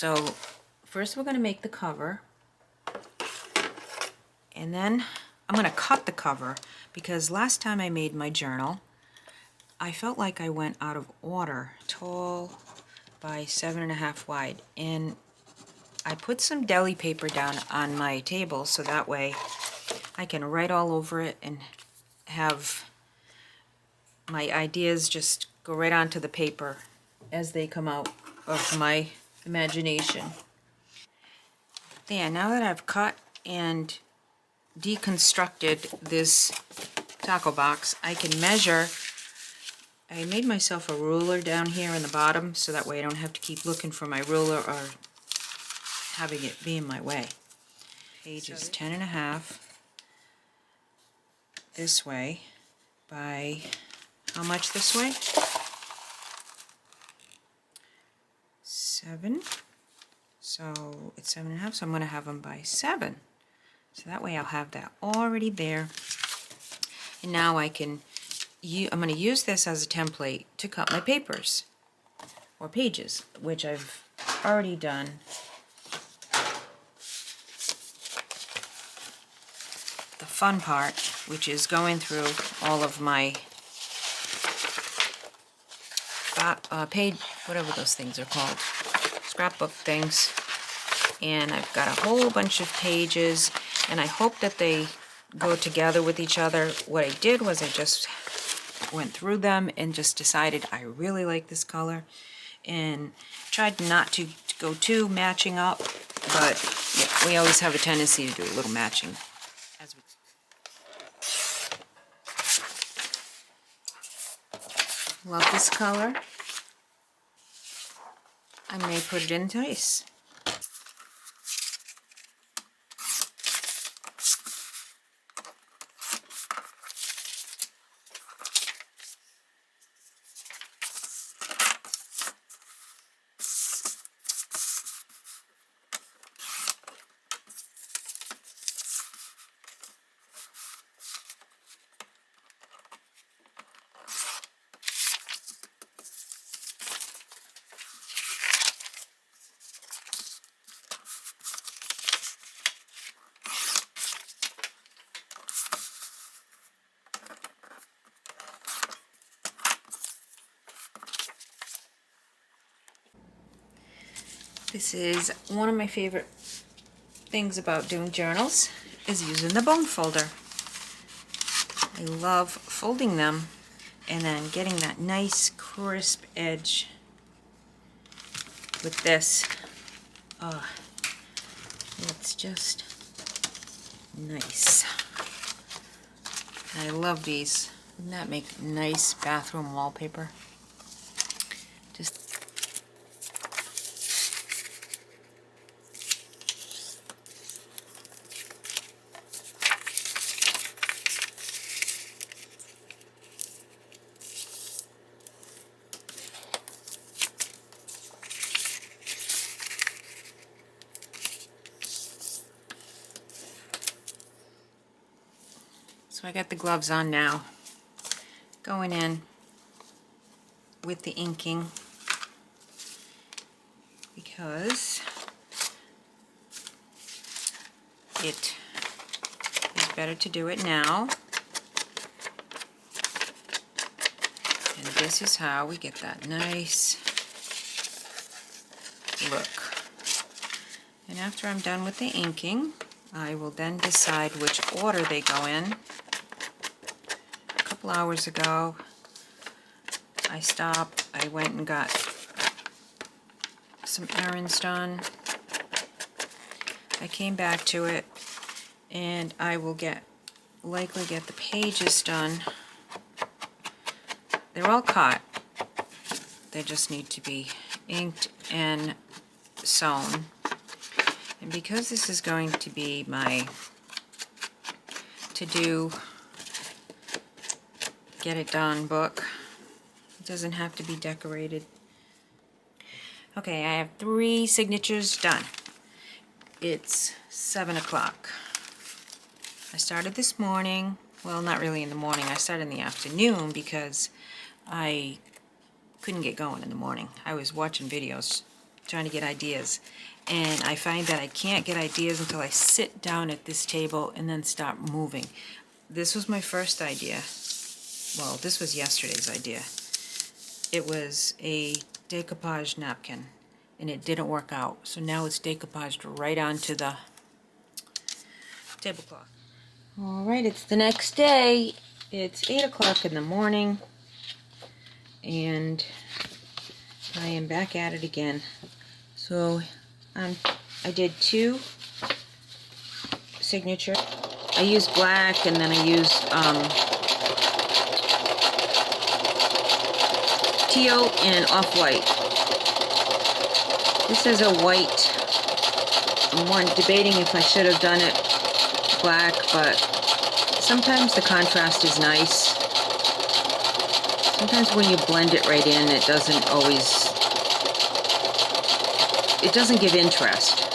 So first we're going to make the cover, and then I'm going to cut the cover because last time I made my journal I felt like I went out of order. Tall by 7.5 wide, and I put some deli paper down on my table so that way I can write all over it and have my ideas just go right onto the paper as they come out of my imagination. There, now that I've cut and deconstructed this taco box, I can measure. I made myself a ruler down here in the bottom so that way I don't have to keep looking for my ruler or having it be in my way. Page is 10.5 this way by how much this way? 7. So it's 7.5, so I'm going to have them by 7. So that way I'll have that already there. And now I'm going to use this as a template to cut my papers or pages, which I've already done. The fun part, which is going through all of my page, whatever those things are called, scrapbook things, and I've got a whole bunch of pages, and I hope that they go together with each other. What I did was I just went through them and just decided I really like this color, and tried not to go too matching up, but yeah, we always have a tendency to do a little matching as we love this color. I may put it in twice. This is one of my favorite things about doing journals, is using the bone folder. I love folding them and then getting that nice crisp edge with this. Oh, it's just nice. I love these. Wouldn't that make nice bathroom wallpaper? Just so I got the gloves on now, going in with the inking because it is better to do it now. And this is how we get that nice look. And after I'm done with the inking, I will then decide which order they go in. A couple hours ago, I stopped, I went and got some errands done. I came back to it, and I will likely get the pages done. They're all cut. They just need to be inked and sewn. And because this is going to be my to-do, get it done book, it doesn't have to be decorated. Okay, I have 3 signatures done. It's 7 o'clock. I started this morning. Well, not really in the morning. I started in the afternoon because I couldn't get going in the morning. I was watching videos trying to get ideas. And I find that I can't get ideas until I sit down at this table and then start moving. This was my first idea. Well, this was yesterday's idea. It was a decoupage napkin, and it didn't work out. So now it's decoupaged right onto the tablecloth. All right, it's the next day. It's 8 o'clock in the morning, and I am back at it again. So I did 2 signature. I used black, and then I used teal and off-white. This is a white. I'm debating if I should have done it black, but sometimes the contrast is nice. Sometimes when you blend it right in, it doesn't give interest.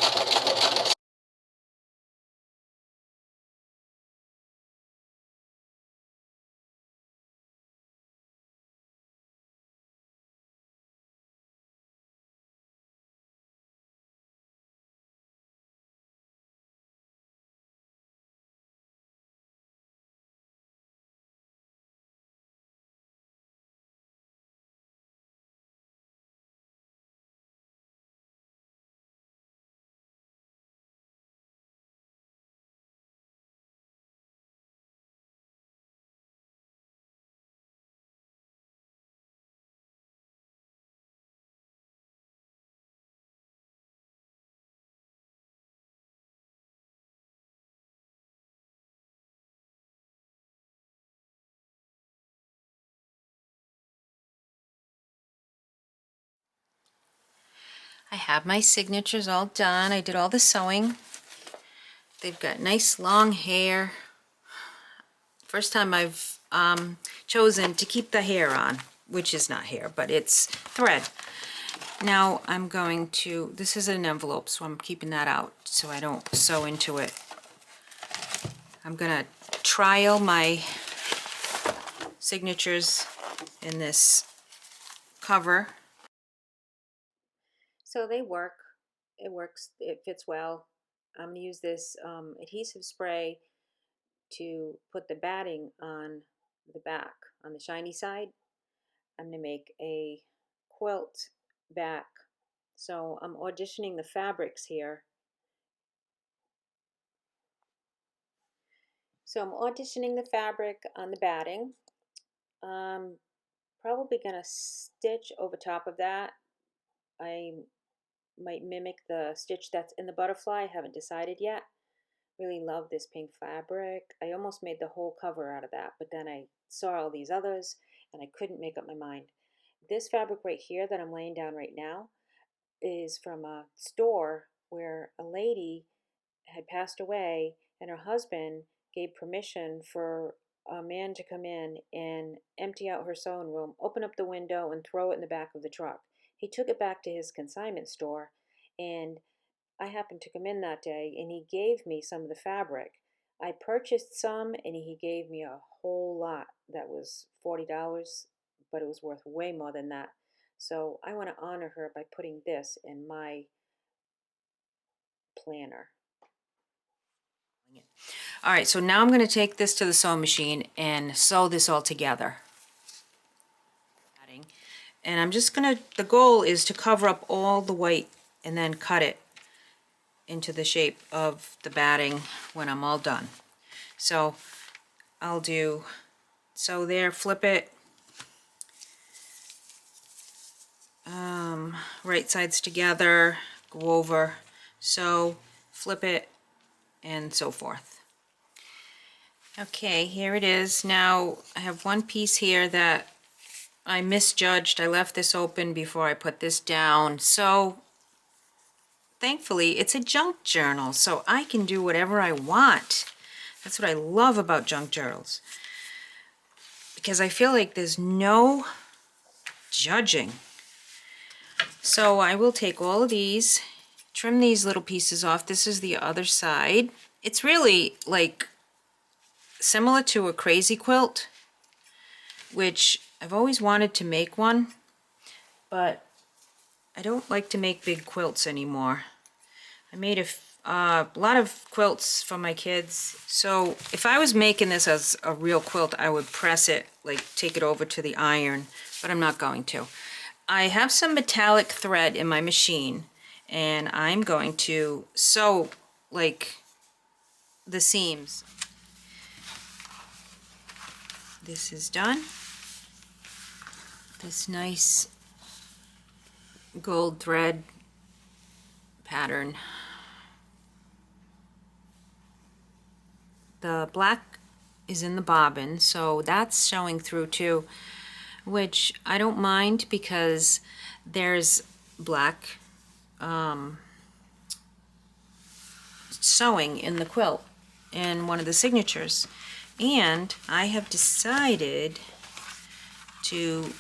I have my signatures all done. I did all the sewing. They've got nice long hair. First time I've chosen to keep the hair on, which is not hair, but it's thread. Now I'm going to, this is an envelope, so I'm keeping that out so I don't sew into it. I'm gonna trial my signatures in this cover. So they work. It works. It fits well. I'm gonna use this adhesive spray to put the batting on the back, on the shiny side. I'm gonna make a quilt back. So I'm auditioning the fabrics here. So I'm auditioning the fabric on the batting. Probably gonna stitch over top of that. I might mimic the stitch that's in the butterfly. I haven't decided yet. Really love this pink fabric. I almost made the whole cover out of that, but then I saw all these others and I couldn't make up my mind. This fabric right here that I'm laying down right now is from a store where a lady had passed away and her husband gave permission for a man to come in and empty out her sewing room, open up the window, and throw it in the back of the truck. He took it back to his consignment store, and I happened to come in that day, and he gave me some of the fabric. I purchased some, and he gave me a whole lot that was $40, but it was worth way more than that. So I want to honor her by putting this in my planner. All right, so now I'm going to take this to the sewing machine and sew this all together. And I'm just going to, the goal is to cover up all the white and then cut it into the shape of the batting when I'm all done. So I'll do, sew there, flip it, right sides together, go over, sew, flip it, and so forth. Okay, here it is. Now I have one piece here that I misjudged. I left this open before I put this down. So thankfully it's a junk journal, so I can do whatever I want. That's what I love about junk journals, because I feel like there's no judging. So I will take all of these, trim these little pieces off. This is the other side. It's really like similar to a crazy quilt, which I've always wanted to make one, but I don't like to make big quilts anymore. I made a lot of quilts for my kids. So if I was making this as a real quilt, I would press it, like take it over to the iron, but I'm not going to. I have some metallic thread in my machine, and I'm going to sew like the seams. This is done. This nice gold thread pattern. The black is in the bobbin, so that's showing through too, which I don't mind because there's black sewing in the quilt in one of the signatures. And I have decided to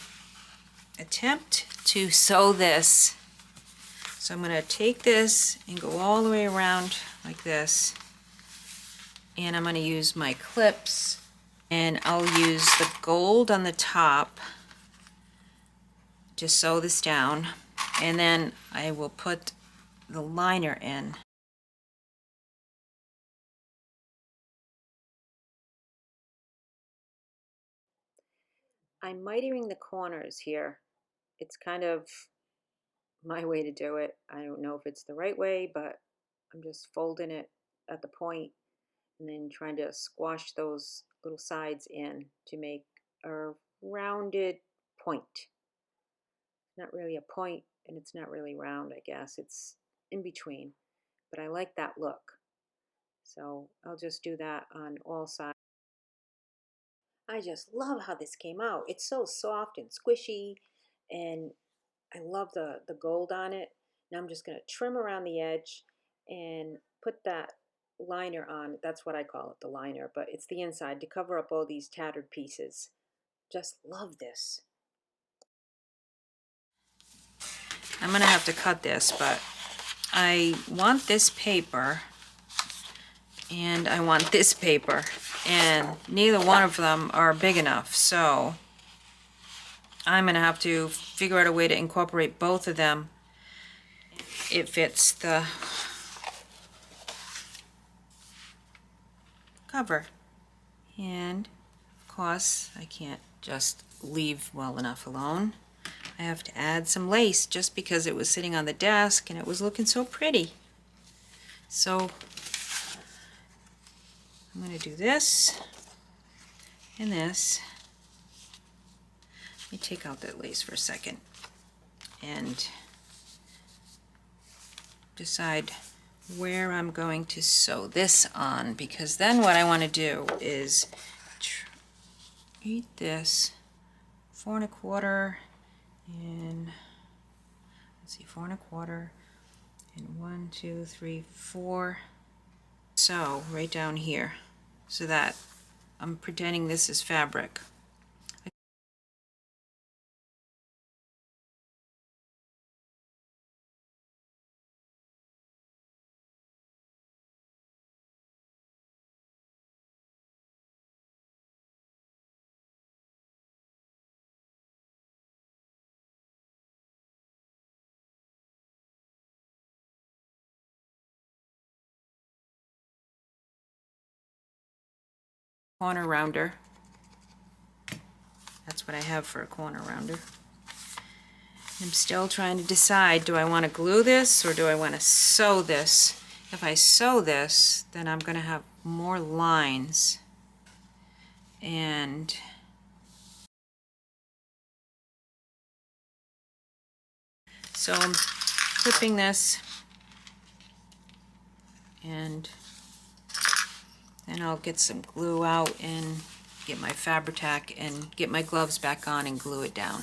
attempt to sew this. So I'm going to take this and go all the way around like this, and I'm going to use my clips, and I'll use the gold on the top to sew this down, and then I will put the liner in. I'm mitering the corners here. It's kind of my way to do it. I don't know if it's the right way, but I'm just folding it at the point and then trying to squash those little sides in to make a rounded point. Not really a point, and it's not really round, I guess. It's in between, but I like that look. So I'll just do that on all sides. I just love how this came out. It's so soft and squishy, and I love the gold on it. Now I'm just going to trim around the edge and put that liner on. That's what I call it, the liner, but it's the inside to cover up all these tattered pieces. Just love this. I'm going to have to cut this, but I want this paper and I want this paper, and neither one of them are big enough, so I'm going to have to figure out a way to incorporate both of them. It fits the cover. And of course, I can't just leave well enough alone. I have to add some lace just because it was sitting on the desk and it was looking so pretty. So I'm going to do this and this. Let me take out that lace for a second and decide where I'm going to sew this on, because then what I want to do is treat this 4¼ and let's see, 4¼ and 1, 2, 3, 4. So right down here, so that I'm pretending this is fabric. Corner rounder. That's what I have for a corner rounder. I'm still trying to decide, do I want to glue this or do I want to sew this? If I sew this, then I'm going to have more lines, and so I'm clipping this, and then I'll get some glue out and get my Fabri-Tac and get my gloves back on and glue it down.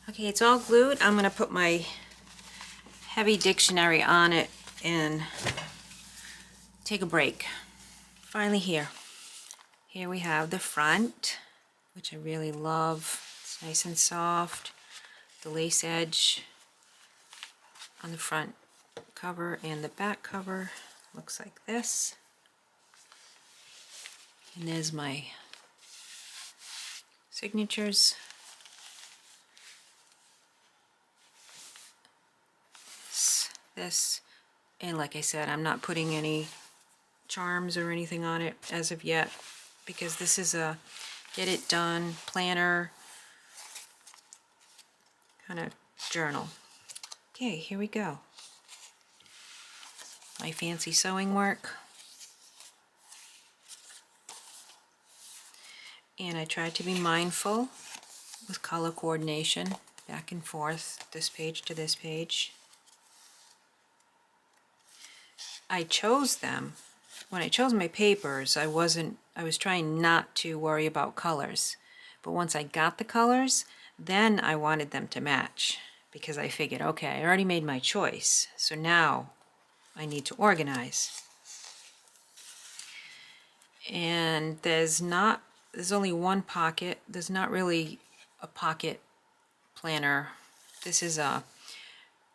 Okay, it's all glued. I'm going to put my heavy dictionary on it and take a break. Finally here. Here we have the front, which I really love. It's nice and soft. The lace edge on the front cover and the back cover looks like this. And there's my signatures. This, and like I said, I'm not putting any charms or anything on it as of yet, because this is a get it done planner kind of journal. Okay, here we go. My fancy sewing work. And I tried to be mindful with color coordination, back and forth, this page to this page. I chose them. When I chose my papers, I was trying not to worry about colors. But once I got the colors, then I wanted them to match, because I figured, okay, I already made my choice, so now I need to organize. And there's only one pocket. There's not really a pocket planner. This is a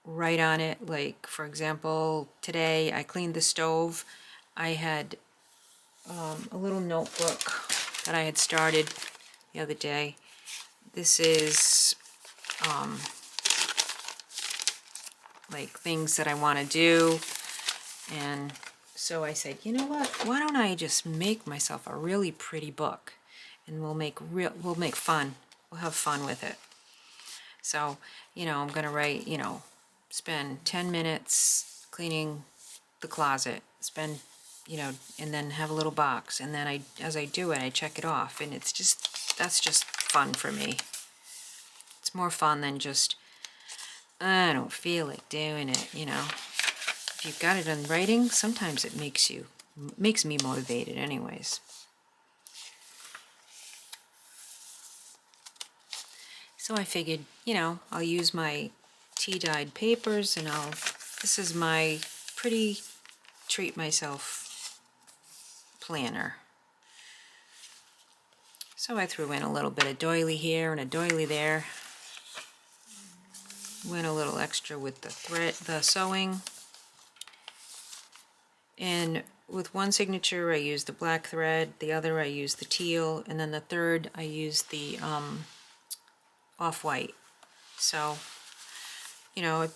write on it, like for example, today I cleaned the stove. I had a little notebook that I had started the other day. This is like things that I want to do, and so I said, you know what, why don't I just make myself a really pretty book, and we'll have fun with it. So, you know, I'm gonna write, you know, spend 10 minutes cleaning the closet, spend, you know, and then have a little box, and then as I do it, I check it off, and that's just fun for me. It's more fun than just, I don't feel like doing it, you know. If you've got it in writing, sometimes it makes me motivated anyways. So I figured, you know, I'll use my tea-dyed papers, and this is my pretty treat myself planner. So I threw in a little bit of doily here and a doily there. Went a little extra with the sewing. And with one signature I used the black thread, the other I used the teal, and then the third I used the off-white. So, you know,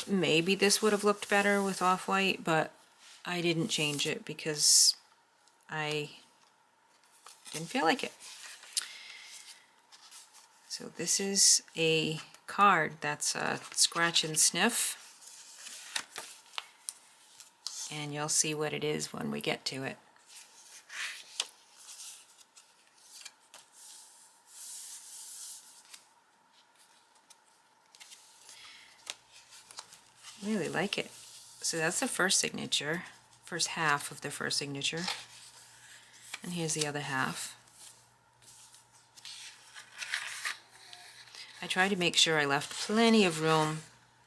maybe this would have looked better with off-white, but I didn't change it because I didn't feel like it. So this is a card that's a scratch and sniff, and you'll see what it is when we get to it. Really like it. So that's the first signature, first half of the first signature, and here's the other half. I tried to make sure I left plenty of room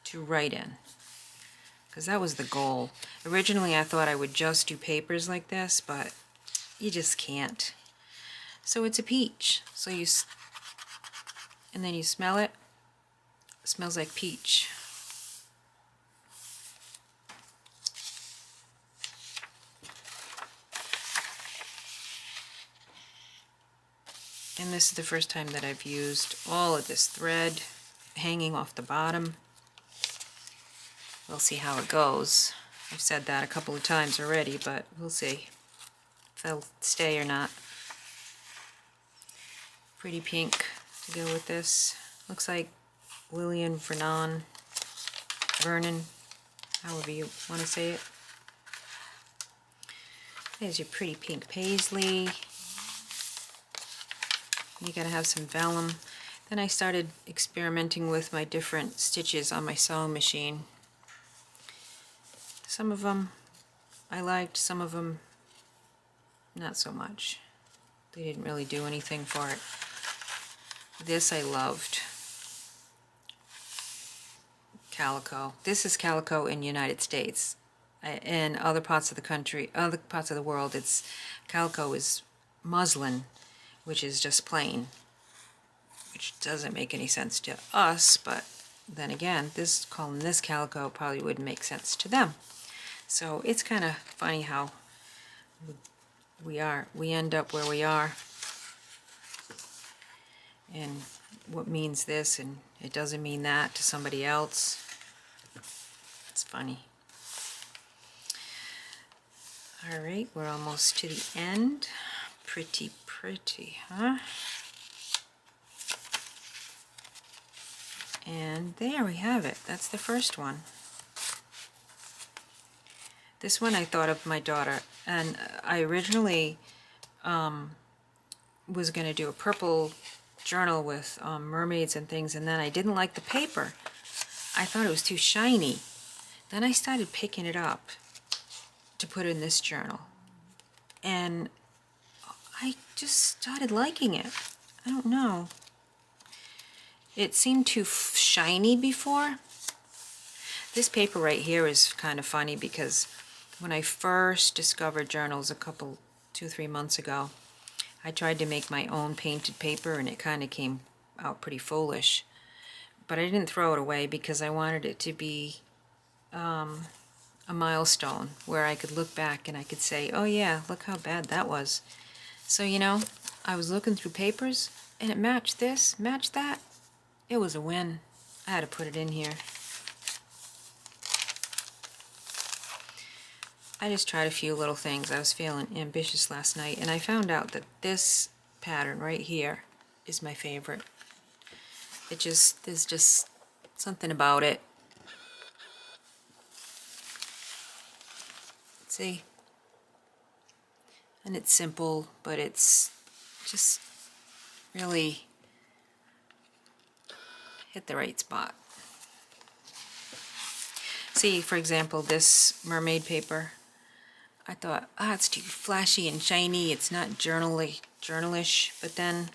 to write in, because that was the goal. Originally I thought I would just do papers like this, but you just can't. So it's a peach. So and then you smell it. It smells like peach. And this is the first time that I've used all of this thread hanging off the bottom. We'll see how it goes. I've said that a couple of times already, but we'll see if they'll stay or not. Pretty pink to go with this. Looks like Lillian Vernon, however you want to say it. There's your pretty pink paisley. You gotta have some vellum. Then I started experimenting with my different stitches on my sewing machine. Some of them I liked, some of them not so much. They didn't really do anything for it. This I loved. calico. This is calico in the United States. In other parts of the country, other parts of the world, it's calico is muslin, which is just plain, which doesn't make any sense to us, but then again, calling this calico probably wouldn't make sense to them. So it's kind of funny how we end up where we are, and what means this and it doesn't mean that to somebody else. It's funny. Alright, we're almost to the end. Pretty, huh? And there we have it. That's the first one. This one I thought of my daughter, and I originally was going to do a purple journal with mermaids and things, and then I didn't like the paper. I thought it was too shiny. Then I started picking it up to put in this journal, and I just started liking it. I don't know. It seemed too shiny before. This paper right here is kind of funny because when I first discovered journals 2-3 months ago, I tried to make my own painted paper and it kind of came out pretty foolish. But I didn't throw it away because I wanted it to be a milestone where I could look back and I could say, oh yeah, look how bad that was. So, you know, I was looking through papers and it matched this, matched that. It was a win. I had to put it in here. I just tried a few little things. I was feeling ambitious last night and I found out that this pattern right here is my favorite. There's just something about it. See? And it's simple, but it's just really hit the right spot. See, for example, this mermaid paper. I thought, it's too flashy and shiny, it's not journalish, but then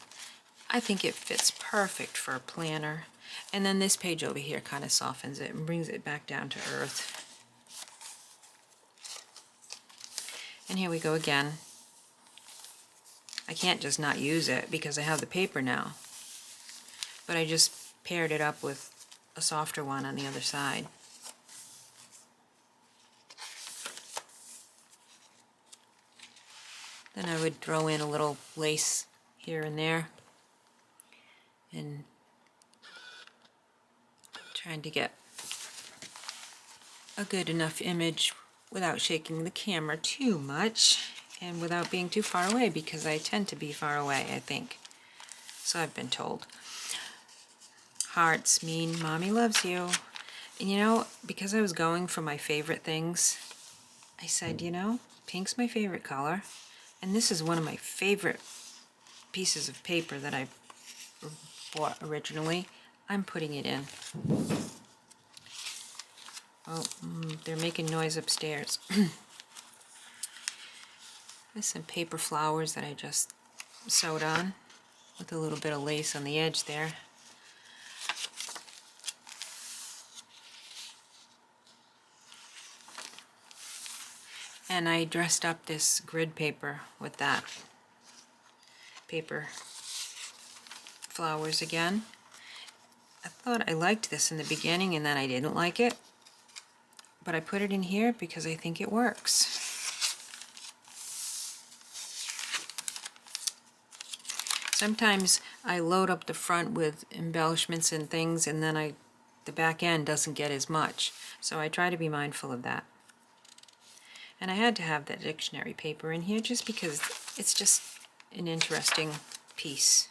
I think it fits perfect for a planner. And then this page over here kind of softens it and brings it back down to earth. And here we go again. I can't just not use it because I have the paper now. But I just paired it up with a softer one on the other side. Then I would throw in a little lace here and there. And trying to get a good enough image without shaking the camera too much and without being too far away, because I tend to be far away, I think. So I've been told. Hearts mean Mommy loves you. And you know, because I was going for my favorite things, I said, you know, pink's my favorite color. And this is one of my favorite pieces of paper that I bought originally. I'm putting it in. Oh, they're making noise upstairs. There's some paper flowers that I just sewed on with a little bit of lace on the edge there. And I dressed up this grid paper with that paper flowers again. I thought I liked this in the beginning and then I didn't like it. But I put it in here because I think it works. Sometimes I load up the front with embellishments and things and then the back end doesn't get as much. So I try to be mindful of that. And I had to have that dictionary paper in here just because it's just an interesting piece.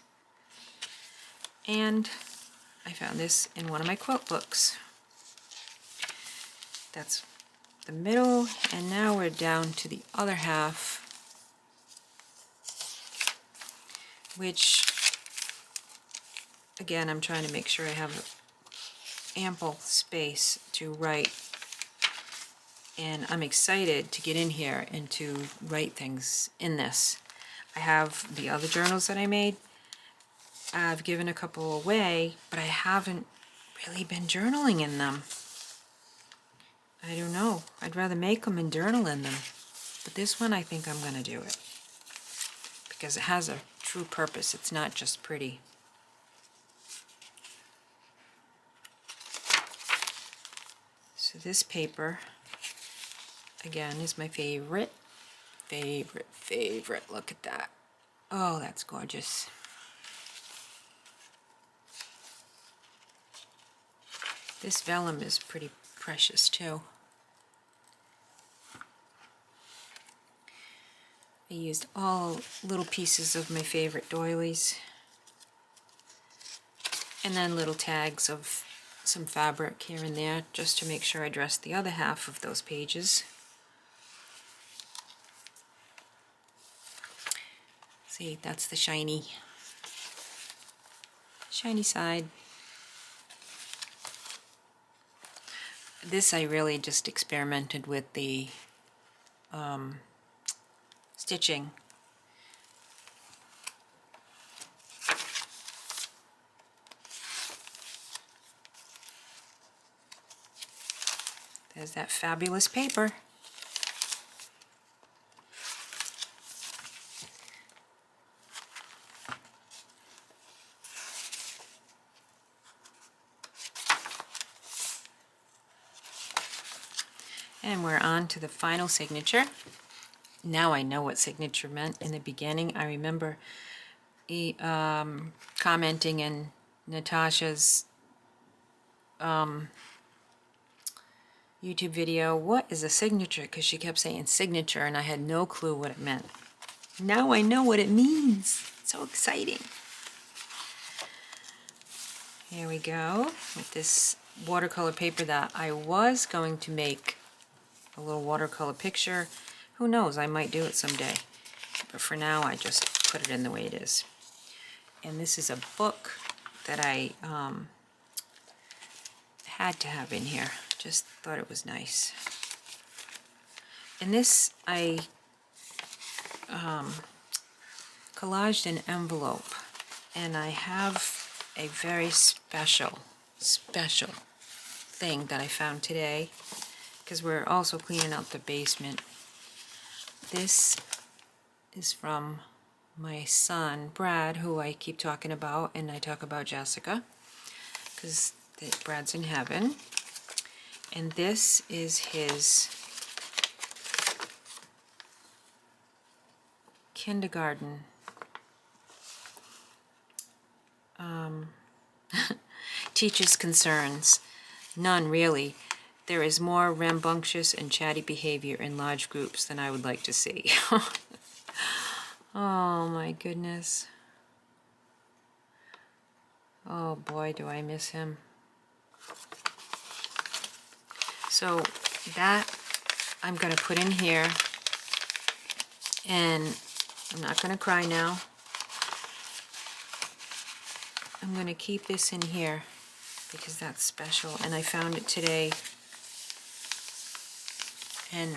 And I found this in one of my quilt books. That's the middle, and now we're down to the other half, which, again, I'm trying to make sure I have ample space to write. And I'm excited to get in here and to write things in this. I have the other journals that I made. I've given a couple away, but I haven't really been journaling in them. I don't know. I'd rather make them and journal in them. But this one, I think I'm going to do it. Because it has a true purpose. It's not just pretty. So this paper, again, is my favorite. Favorite. Look at that. Oh, that's gorgeous. This vellum is pretty precious too. I used all little pieces of my favorite doilies. And then little tags of some fabric here and there just to make sure I dressed the other half of those pages. See, that's the shiny side. This I really just experimented with the stitching. There's that fabulous paper. And we're on to the final signature. Now I know what signature meant in the beginning. I remember commenting in Natasha's YouTube video, what is a signature? Because she kept saying signature and I had no clue what it meant. Now I know what it means. So exciting. Here we go with this watercolor paper that I was going to make a little watercolor picture. Who knows, I might do it someday. But for now, I just put it in the way it is. And this is a book that I had to have in here. Just thought it was nice. And this, I collaged an envelope. And I have a very special thing that I found today, because we're also cleaning out the basement. This is from my son, Brad, who I keep talking about, and I talk about Jessica, because Brad's in heaven. And this is his kindergarten teacher's concerns. None, really. There is more rambunctious and chatty behavior in large groups than I would like to see. Oh my goodness. Oh boy, do I miss him. So that I'm going to put in here, and I'm not going to cry now. I'm going to keep this in here because that's special, and I found it today, and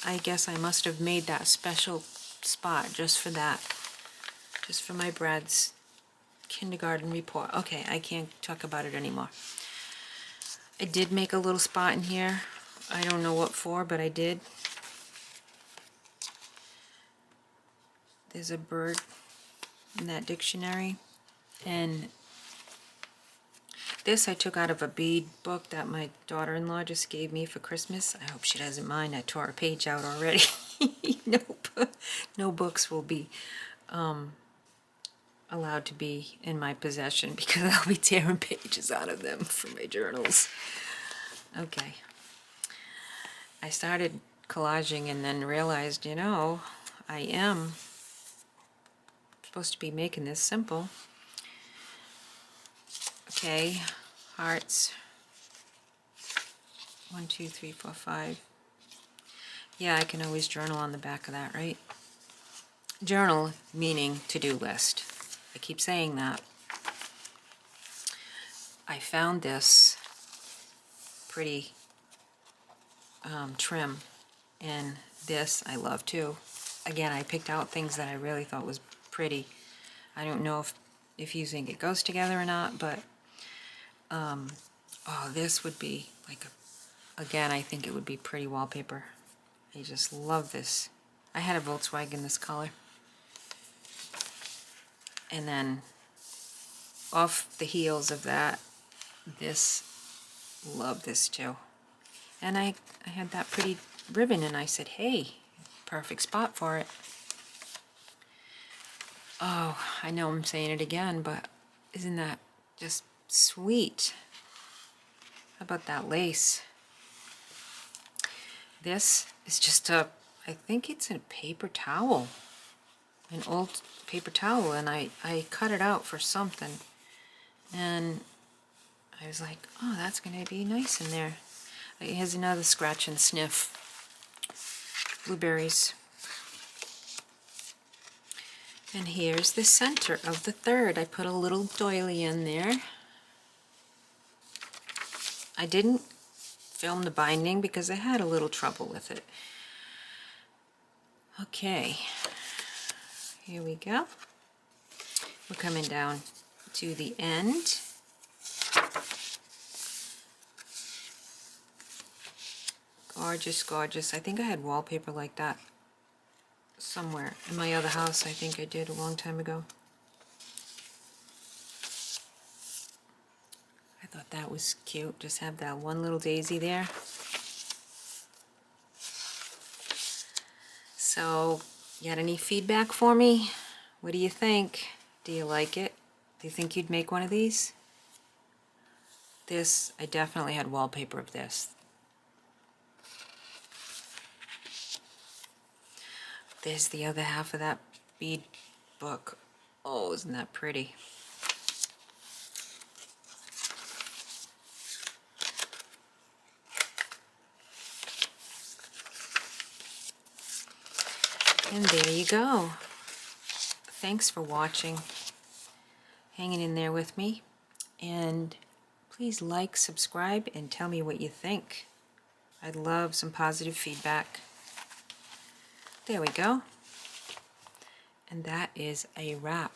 I guess I must have made that special spot just for that, just for my Brad's kindergarten report. Okay, I can't talk about it anymore. I did make a little spot in here. I don't know what for, but I did. There's a bird in that dictionary. And this I took out of a bead book that my daughter-in-law just gave me for Christmas. I hope she doesn't mind. I tore a page out already. Nope. No books will be allowed to be in my possession because I'll be tearing pages out of them for my journals. Okay. I started collaging and then realized, you know, I am supposed to be making this simple. Okay, hearts. 1, 2, 3, 4, 5. Yeah, I can always journal on the back of that, right? Journal meaning to-do list. I keep saying that. I found this pretty trim, and this I love too. Again, I picked out things that I really thought was pretty. I don't know if you think it goes together or not, but oh, this would be like again, I think it would be pretty wallpaper. I just love this. I had a Volkswagen this color. And then off the heels of that, this, love this too. And I had that pretty ribbon and I said, hey, perfect spot for it. Oh, I know I'm saying it again, but isn't that just sweet? How about that lace? This is just a, I think it's a paper towel. An old paper towel, and I cut it out for something. And I was like, oh, that's going to be nice in there. Here's another scratch and sniff. Blueberries. And here's the center of the third. I put a little doily in there. I didn't film the binding because I had a little trouble with it. Okay, here we go. We're coming down to the end. Gorgeous, gorgeous. I think I had wallpaper like that somewhere in my other house. I think I did a long time ago. I thought that was cute. Just have that one little daisy there. So, you got any feedback for me? What do you think? Do you like it? Do you think you'd make one of these? This, I definitely had wallpaper of this. There's the other half of that bead book. Oh, isn't that pretty? And there you go. Thanks for watching, hanging in there with me, and please like, subscribe, and tell me what you think. I'd love some positive feedback. There we go. And that is a wrap.